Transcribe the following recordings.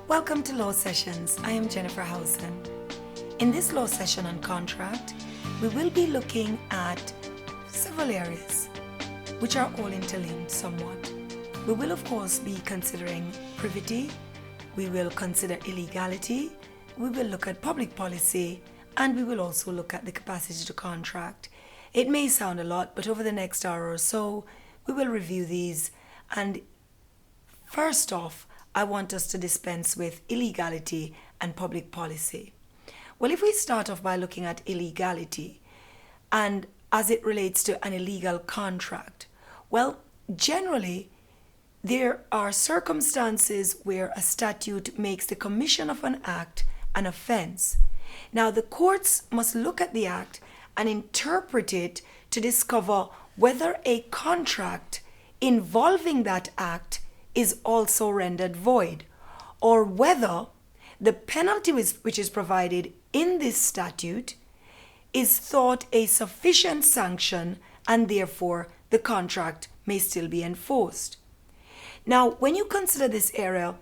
Welcome to Law Sessions. I am Jennifer Housen. In this law session on contract, we will be looking at several areas which are all interlinked somewhat. We will of course be considering privity, we will consider illegality, we will look at public policy, and we will also look at the capacity to contract. It may sound a lot, but over the next hour or so, we will review these. And first off, I want us to dispense with illegality and public policy. Well, if we start off by looking at illegality and as it relates to an illegal contract, well, generally, there are circumstances where a statute makes the commission of an act an offense. Now, the courts must look at the act and interpret it to discover whether a contract involving that act is also rendered void, or whether the penalty which is provided in this statute is thought a sufficient sanction and therefore the contract may still be enforced. Now, when you consider this area,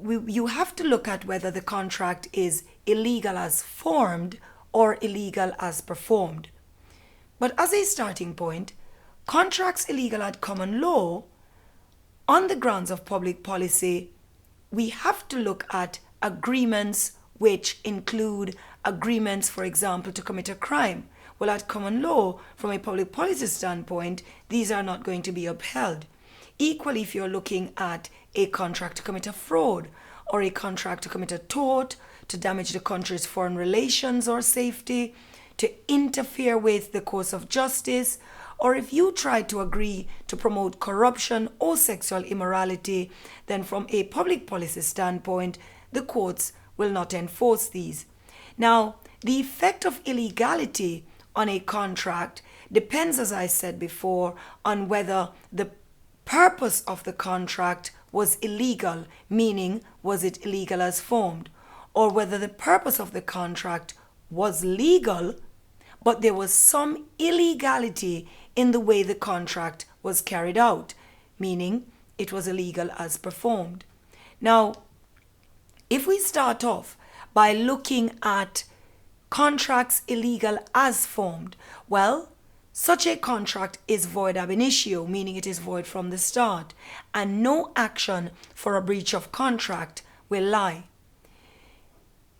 you have to look at whether the contract is illegal as formed or illegal as performed. But as a starting point, contracts illegal at common law, on the grounds of public policy, we have to look at agreements which include agreements, for example, to commit a crime. Well, at common law, from a public policy standpoint, these are not going to be upheld. Equally, if you're looking at a contract to commit a fraud or a contract to commit a tort, to damage the country's foreign relations or safety, to interfere with the course of justice, or if you try to agree to promote corruption or sexual immorality, then from a public policy standpoint, the courts will not enforce these. Now, the effect of illegality on a contract depends, as I said before, on whether the purpose of the contract was illegal, meaning was it illegal as formed, or whether the purpose of the contract was legal, but there was some illegality in the way the contract was carried out, meaning it was illegal as performed. Now, if we start off by looking at contracts illegal as formed, well, such a contract is void ab initio, meaning it is void from the start, and no action for a breach of contract will lie.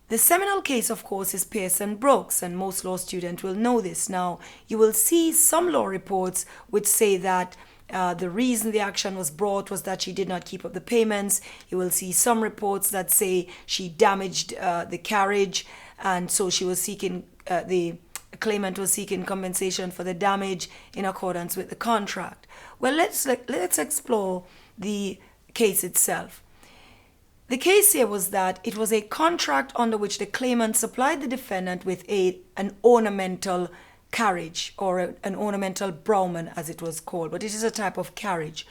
The seminal case, of course, is Pearson Brooks, and most law students will know this. Now, you will see some law reports which say that the reason the action was brought was that she did not keep up the payments. You will see some reports that say she damaged the carriage, and so she was seeking, the claimant was seeking compensation for the damage in accordance with the contract. Well, let's explore the case itself. The case here was that it was a contract under which the claimant supplied the defendant with an ornamental carriage, or an ornamental brougham as it was called, but it is a type of carriage.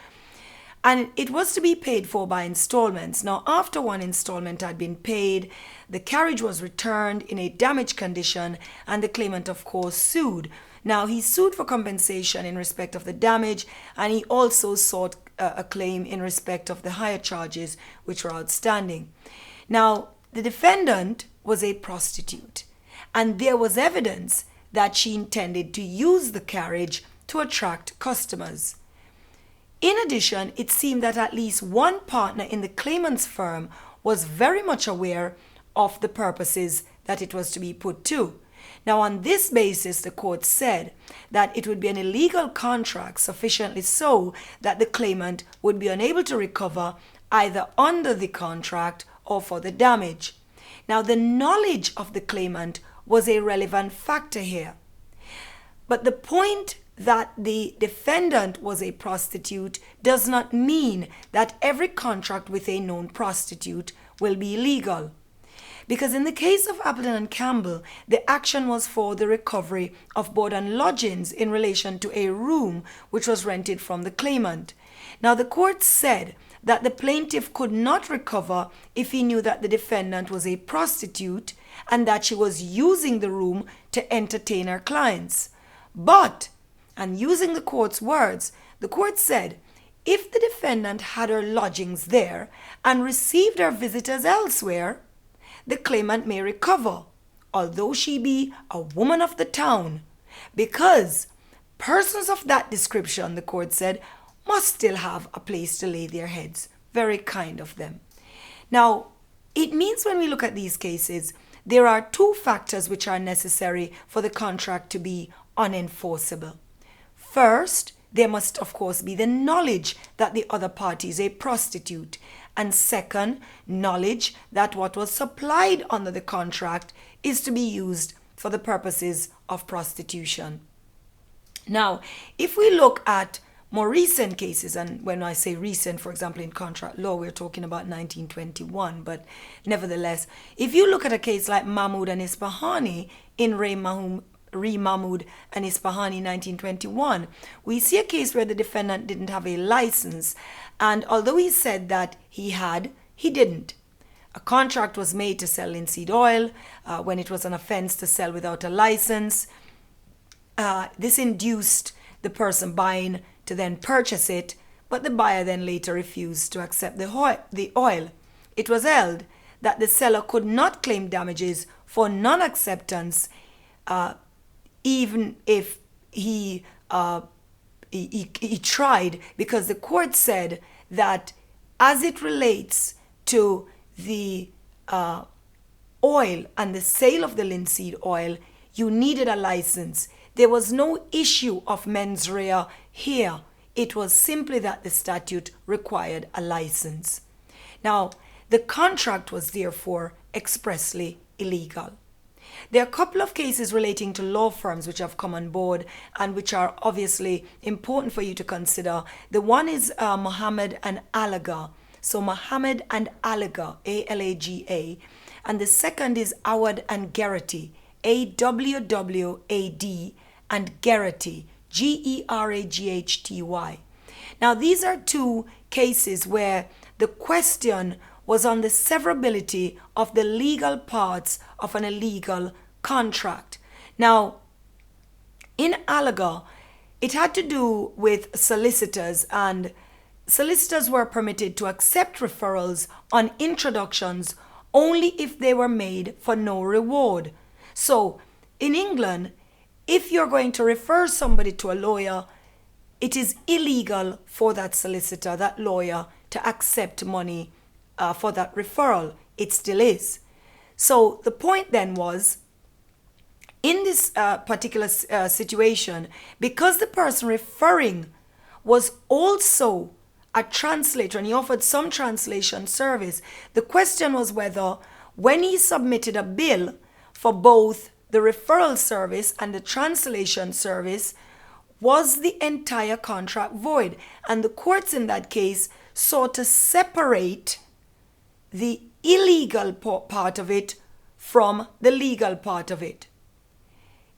And it was to be paid for by installments. Now, after one installment had been paid, the carriage was returned in a damaged condition, and the claimant, of course, sued. Now, he sued for compensation in respect of the damage, and he also sought a claim in respect of the higher charges which were outstanding. Now, the defendant was a prostitute, and there was evidence that she intended to use the carriage to attract customers. In addition, it seemed that at least one partner in the claimant's firm was very much aware of the purposes that it was to be put to. Now, on this basis, the court said that it would be an illegal contract, sufficiently so that the claimant would be unable to recover either under the contract or for the damage. Now, the knowledge of the claimant was a relevant factor here. But the point that the defendant was a prostitute does not mean that every contract with a known prostitute will be illegal. Because in the case of Appleton and Campbell, the action was for the recovery of board and lodgings in relation to a room which was rented from the claimant. Now, the court said that the plaintiff could not recover if he knew that the defendant was a prostitute and that she was using the room to entertain her clients. But, and using the court's words, the court said, if the defendant had her lodgings there and received her visitors elsewhere, the claimant may recover, although she be a woman of the town, because persons of that description, the court said, must still have a place to lay their heads. Very kind of them. Now, it means when we look at these cases, there are two factors which are necessary for the contract to be unenforceable. First, there must, of course, be the knowledge that the other party is a prostitute. And second, knowledge that what was supplied under the contract is to be used for the purposes of prostitution. Now, if we look at more recent cases, and when I say recent, for example, in contract law, we're talking about 1921, but nevertheless, if you look at a case like Mahmoud and Isfahani in Re Mahmoud and Isfahani 1921, we see a case where the defendant didn't have a license, and although he said that he had, he didn't. A contract was made to sell linseed oil when it was an offense to sell without a license. This induced the person buying to then purchase it, but the buyer then later refused to accept the oil. It was held that the seller could not claim damages for non-acceptance even if he tried, because the court said that as it relates to the oil and the sale of the linseed oil, you needed a license. There was no issue of mens rea here. It was simply that the statute required a license. Now, the contract was therefore expressly illegal. There are a couple of cases relating to law firms which have come on board and which are obviously important for you to consider. The one is Mohammed and Alaga. So Mohammed and Alaga, A-L-A-G-A. And the second is Awad and Gerety, A-W-W-A-D, and Gerety, G-E-R-A-G-H-T-Y. Now, these are two cases where the question was on the severability of the legal parts of an illegal contract. Now, in Alaga, it had to do with solicitors, and solicitors were permitted to accept referrals on introductions only if they were made for no reward. So, in England, if you're going to refer somebody to a lawyer, it is illegal for that solicitor, that lawyer, to accept money for that referral. It still is. So the point then was, in this particular situation, because the person referring was also a translator and he offered some translation service, the question was whether when he submitted a bill for both the referral service and the translation service, was the entire contract void? And the courts in that case sought to separate the illegal part of it from the legal part of it.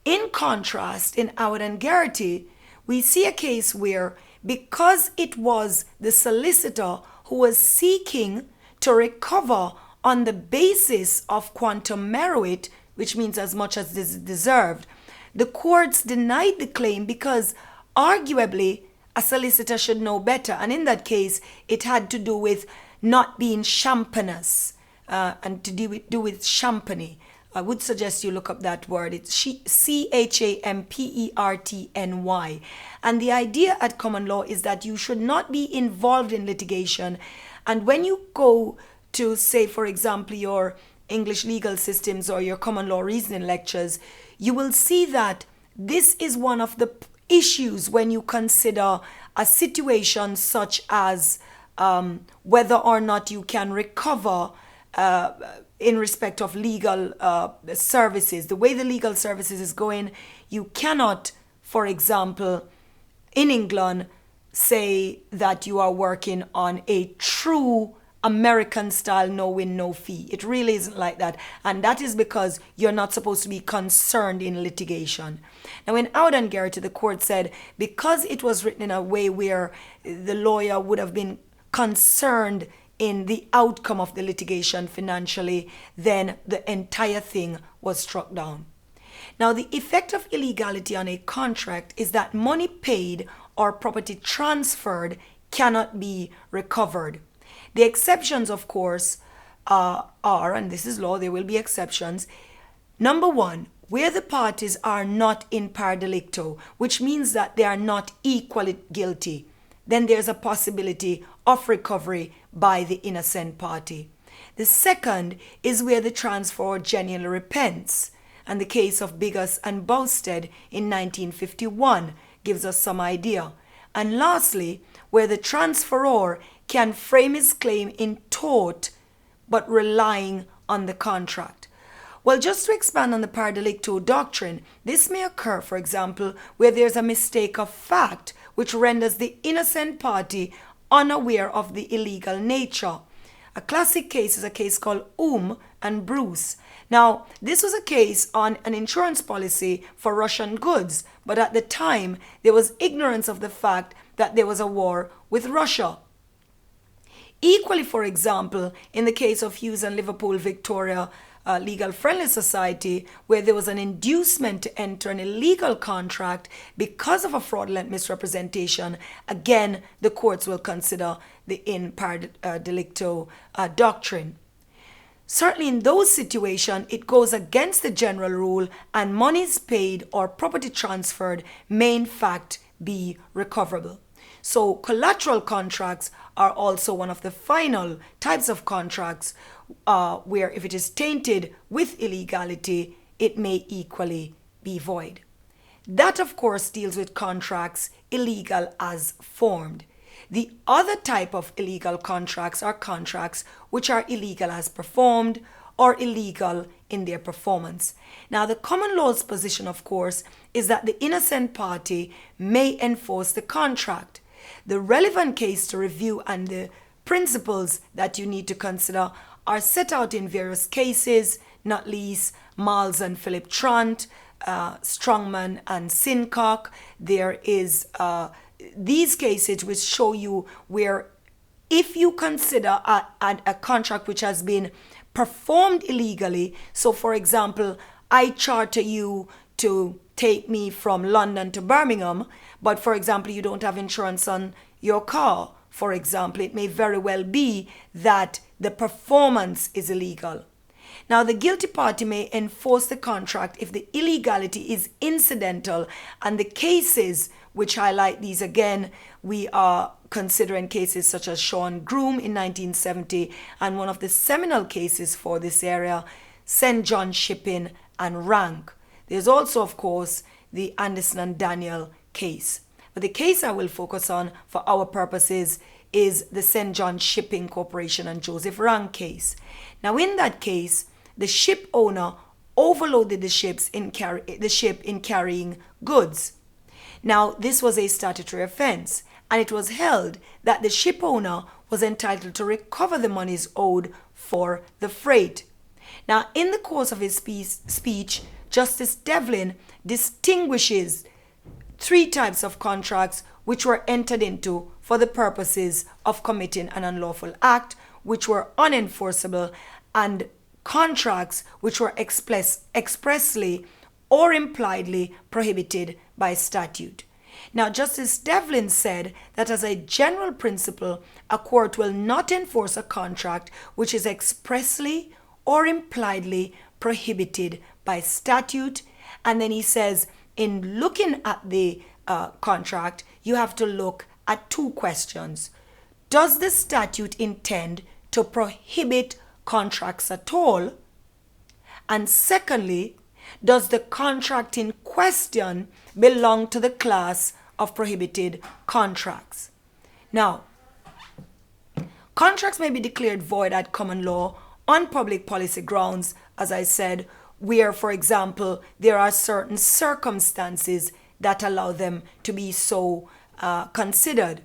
In contrast, in Awad and Gerety, we see a case where, because it was the solicitor who was seeking to recover on the basis of quantum meruit, which means as much as is deserved, the courts denied the claim because arguably a solicitor should know better. And in that case, it had to do with not being championous and to do with champagny. I would suggest you look up that word. It's C-H-A-M-P-E-R-T-N-Y. And the idea at common law is that you should not be involved in litigation. And when you go to, say, for example, your English legal systems or your common law reasoning lectures, you will see that this is one of the issues when you consider a situation such as whether or not you can recover in respect of legal services. The way the legal services is going, you cannot, for example, in England, say that you are working on a true American style no win, no fee. It really isn't like that. And that is because you're not supposed to be concerned in litigation. Now, in Awad and Gerety, the court said because it was written in a way where the lawyer would have been concerned in the outcome of the litigation financially, then the entire thing was struck down. Now, the effect of illegality on a contract is that money paid or property transferred cannot be recovered. The exceptions, of course, are, and this is law, there will be exceptions. Number one, where the parties are not in par delicto, which means that they are not equally guilty, then there's a possibility of recovery by the innocent party. The second is where the transferor genuinely repents, and the case of Biggers and Bousted in 1951 gives us some idea. And lastly, where the transferor can frame his claim in tort but relying on the contract. Well, just to expand on the par delicto doctrine, this may occur, for example, where there's a mistake of fact which renders the innocent party unaware of the illegal nature. A classic case is a case called and Bruce. Now, this was a case on an insurance policy for Russian goods, but at the time, there was ignorance of the fact that there was a war with Russia. Equally, for example, in the case of Housen Liverpool Victoria Legal Friendly Society, where there was an inducement to enter an illegal contract because of a fraudulent misrepresentation, again, the courts will consider the in par delicto doctrine. Certainly in those situations, it goes against the general rule, and monies paid or property transferred may in fact be recoverable. So collateral contracts are also one of the final types of contracts where if it is tainted with illegality, it may equally be void. That, of course, deals with contracts illegal as formed. The other type of illegal contracts are contracts which are illegal as performed or illegal in their performance. Now, the common law's position, of course, is that the innocent party may enforce the contract. The relevant case to review and the principles that you need to consider are set out in various cases, not least Miles and Philip Trant, Strongman and Sincock. There is these cases which show you where if you consider a contract which has been performed illegally, so for example, I charter you to take me from London to Birmingham, but for example, you don't have insurance on your car, for example, it may very well be that the performance is illegal. Now, the guilty party may enforce the contract if the illegality is incidental, and the cases which highlight these again, we are considering cases such as Sean Groom in 1970, and one of the seminal cases for this area, St. John Shipping and Rank. There's also, of course, the Anderson and Daniel case. But the case I will focus on for our purposes is the St. John Shipping Corporation and Joseph Rank case. Now, in that case, the ship owner overloaded the ship in carrying goods. Now, this was a statutory offense, and it was held that the ship owner was entitled to recover the monies owed for the freight. Now, in the course of his speech, Justice Devlin distinguishes three types of contracts which were entered into for the purposes of committing an unlawful act, which were unenforceable, and contracts which were expressly or impliedly prohibited by statute. Now, Justice Devlin said that as a general principle, a court will not enforce a contract which is expressly or impliedly prohibited by statute. And then he says, in looking at the contract, you have to look at two questions. Does the statute intend to prohibit contracts at all? And secondly, does the contract in question belong to the class of prohibited contracts? Now, contracts may be declared void at common law on public policy grounds, as I said, where, for example, there are certain circumstances that allow them to be so considered.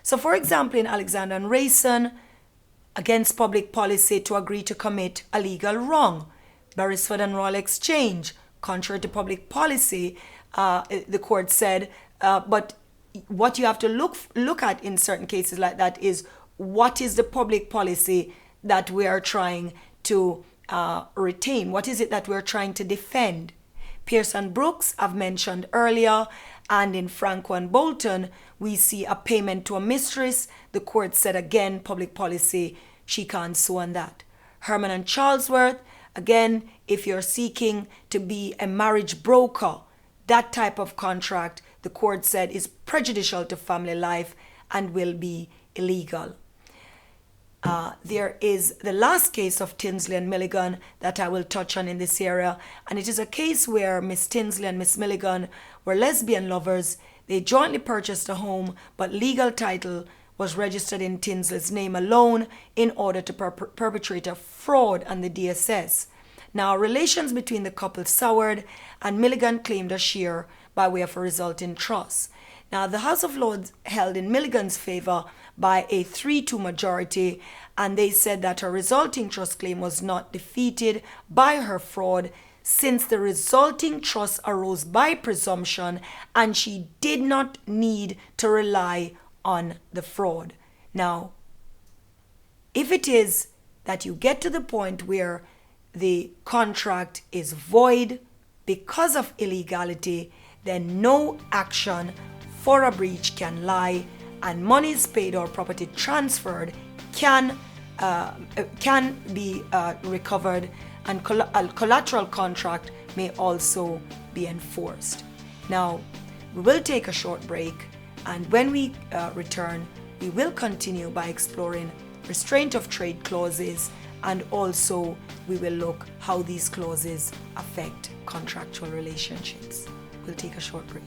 So, for example, in Alexander and Rayson, against public policy to agree to commit a legal wrong. Beresford and Royal Exchange, contrary to public policy, the court said, but what you have to look at in certain cases like that is what is the public policy that we are trying to retain? What is it that we're trying to defend? Pearson Brooks, I've mentioned earlier, And in Franco and Bolton, we see a payment to a mistress. The court said again, public policy, she can't sue on that. Herman and Charlesworth, again, if you're seeking to be a marriage broker, that type of contract, the court said, is prejudicial to family life and will be illegal. There is the last case of Tinsley and Milligan that I will touch on in this area, and it is a case where Miss Tinsley and Miss Milligan were lesbian lovers. They jointly purchased a home, but legal title was registered in Tinsley's name alone in order to perpetrate a fraud on the DSS. Now, relations between the couple soured, and Milligan claimed a share by way of a resulting trust. Now, the House of Lords held in Milligan's favor by a 3-2 majority, and they said that her resulting trust claim was not defeated by her fraud, since the resulting trust arose by presumption and she did not need to rely on the fraud. Now, if it is that you get to the point where the contract is void because of illegality, then no action for a breach can lie, and monies paid or property transferred can be recovered, and a collateral contract may also be enforced. Now, we will take a short break, and when we return, we will continue by exploring restraint of trade clauses, and also we will look how these clauses affect contractual relationships. We'll take a short break.